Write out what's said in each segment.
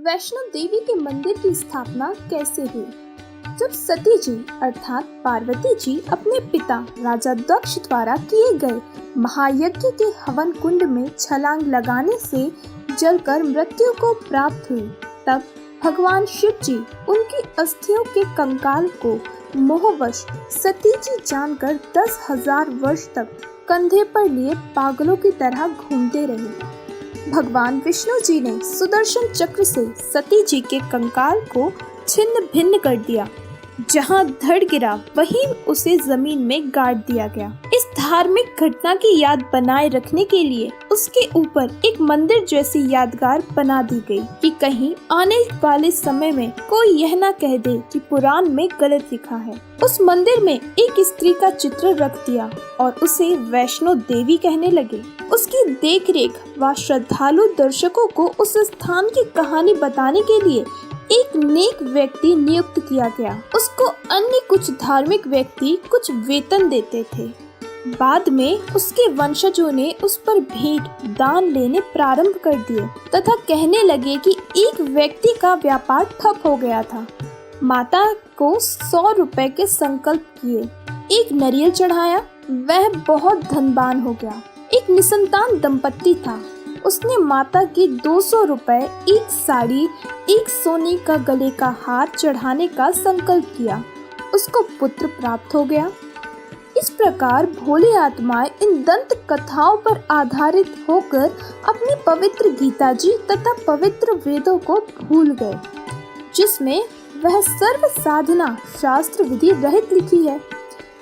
वैष्णो देवी के मंदिर की स्थापना कैसे हुई? जब सती जी अर्थात पार्वती जी अपने पिता राजा दक्ष द्वारा किए गए महायज्ञ के हवन कुंड में छलांग लगाने से जलकर मृत्यु को प्राप्त हुई, तब भगवान शिव जी उनकी अस्थियों के कंकाल को मोहवश सती जी जानकर 10,000 वर्ष तक कंधे पर लिए पागलों की तरह घूमते रहे। भगवान विष्णु जी ने सुदर्शन चक्र से सती जी के कंकाल को छिन्न भिन्न कर दिया। जहां धड़ गिरा वहीं उसे जमीन में गाड़ दिया गया। इस धार्मिक घटना की याद बनाए रखने के लिए उसके ऊपर एक मंदिर जैसी यादगार बना दी गई कि कहीं आने वाले समय में कोई यह ना कह दे कि पुराण में गलत लिखा है। उस मंदिर में एक स्त्री का चित्र रख दिया और उसे वैष्णो देवी कहने लगे। उसकी देखरेख व श्रद्धालु दर्शकों को उस स्थान की कहानी बताने के लिए एक नेक व्यक्ति नियुक्त किया गया। उसको अन्य कुछ धार्मिक व्यक्ति कुछ वेतन देते थे। बाद में उसके वंशजों ने उस पर भेंट दान लेने प्रारंभ कर दिए तथा कहने लगे कि एक व्यक्ति का व्यापार ठप हो गया था। माता को 100 रुपए के संकल्प किए, एक नारियल चढ़ाया, वह बहुत धनवान हो गया। एक निसंतान दंपत्ति था, उसने माता की 200 रुपए, एक साड़ी, एक सोने का गले का हार चढ़ाने का संकल्प किया। उसको पुत्र प्राप्त हो गया। इस प्रकार भोली आत्माएं इन दंत कथाओं पर आधारित होकर अपनी पवित्र गीता जी तथा पवित्र वेदों को भूल गए, जिसमें वह सर्व साधना शास्त्र विधि रहित लिखी है,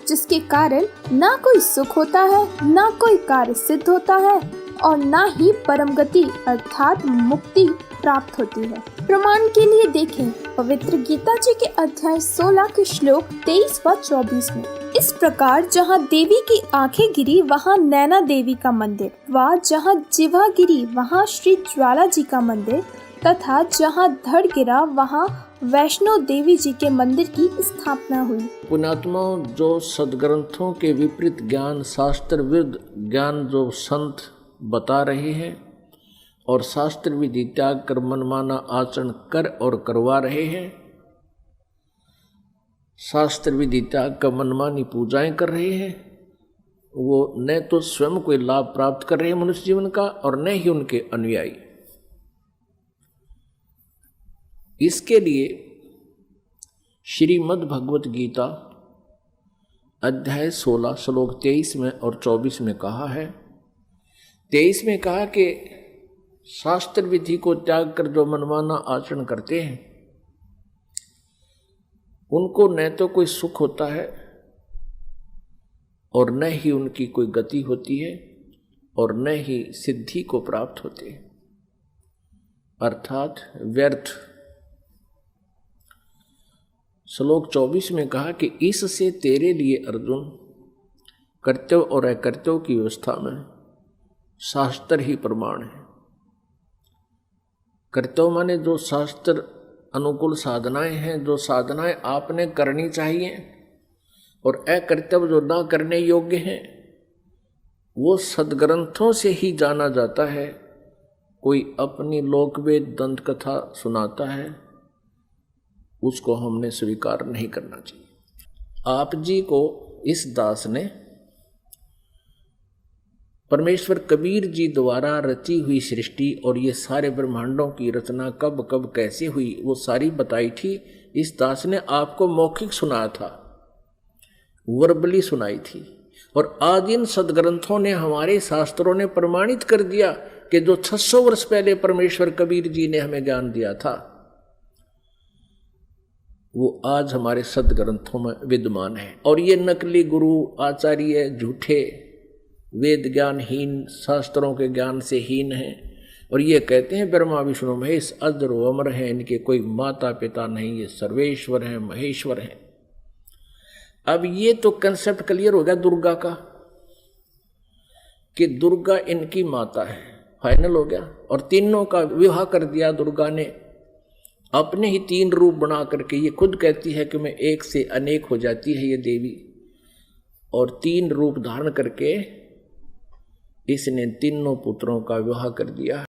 जिसके कारण ना कोई सुख होता है, ना कोई कार्य सिद्ध होता है और ना ही परम गति अर्थात मुक्ति प्राप्त होती है। प्रमाण के लिए देखें पवित्र गीता जी के अध्याय 16 के श्लोक 23 व 24 में। इस प्रकार जहाँ देवी की आंखें गिरी वहाँ नैना देवी का मंदिर, व जहाँ जिह्वा गिरी वहाँ श्री ज्वाला जी का मंदिर, तथा जहाँ धड़ गिरा वहाँ वैष्णो देवी जी के मंदिर की स्थापना हुई। पुण्यात्माओं, जो सदग्रंथों के विपरीत ज्ञान, शास्त्र विरुद्ध ज्ञान जो संत बता रहे हैं और शास्त्र विधि त्याग कर मनमाना आचरण कर और करवा रहे हैं, शास्त्र विधि त्याग कर मनमानी पूजाएं कर रहे हैं, वो न तो स्वयं कोई लाभ प्राप्त कर रहे हैं मनुष्य जीवन का और न ही उनके अनुयायी। इसके लिए श्रीमद् भगवत गीता अध्याय 16 श्लोक 23 में और 24 में कहा है। 23 में कहा कि शास्त्र विधि को त्याग कर जो मनमाना आचरण करते हैं उनको न तो कोई सुख होता है और न ही उनकी कोई गति होती है और न ही सिद्धि को प्राप्त होते हैं, अर्थात व्यर्थ। श्लोक 24 में कहा कि इससे तेरे लिए अर्जुन कर्तव्य और अकर्तव्य की व्यवस्था में शास्त्र ही प्रमाण है। कर्तव्य माने जो शास्त्र अनुकूल साधनाएं हैं, जो साधनाएं आपने करनी चाहिए, और अकर्तव्य जो ना करने योग्य हैं वो सदग्रंथों से ही जाना जाता है। कोई अपनी लोकवेद दंत कथा सुनाता है, उसको हमने स्वीकार नहीं करना चाहिए। आप जी को इस दास ने परमेश्वर कबीर जी द्वारा रची हुई सृष्टि और ये सारे ब्रह्मांडों की रचना कब कब कैसे हुई वो सारी बताई थी। इस दास ने आपको मौखिक सुनाया था, वर्बली सुनाई थी, और आज इन सदग्रंथों ने, हमारे शास्त्रों ने प्रमाणित कर दिया कि जो 600 वर्ष पहले परमेश्वर कबीर जी ने हमें ज्ञान दिया था वो आज हमारे सदग्रंथों में विद्यमान है। और ये नकली गुरु आचार्य झूठे वेद ज्ञानहीन, शास्त्रों के ज्ञान से हीन हैं, और ये कहते हैं ब्रह्मा विष्णु महेश अजर व अमर हैं, इनके कोई माता पिता नहीं, ये सर्वेश्वर हैं, महेश्वर हैं। अब ये तो कंसेप्ट क्लियर हो गया दुर्गा का कि दुर्गा इनकी माता है, फाइनल हो गया। और तीनों का विवाह कर दिया दुर्गा ने, अपने ही 3 रूप बना करके। ये खुद कहती है कि मैं एक से अनेक हो जाती है ये देवी, और 3 रूप धारण करके इसने तीनों पुत्रों का विवाह कर दिया।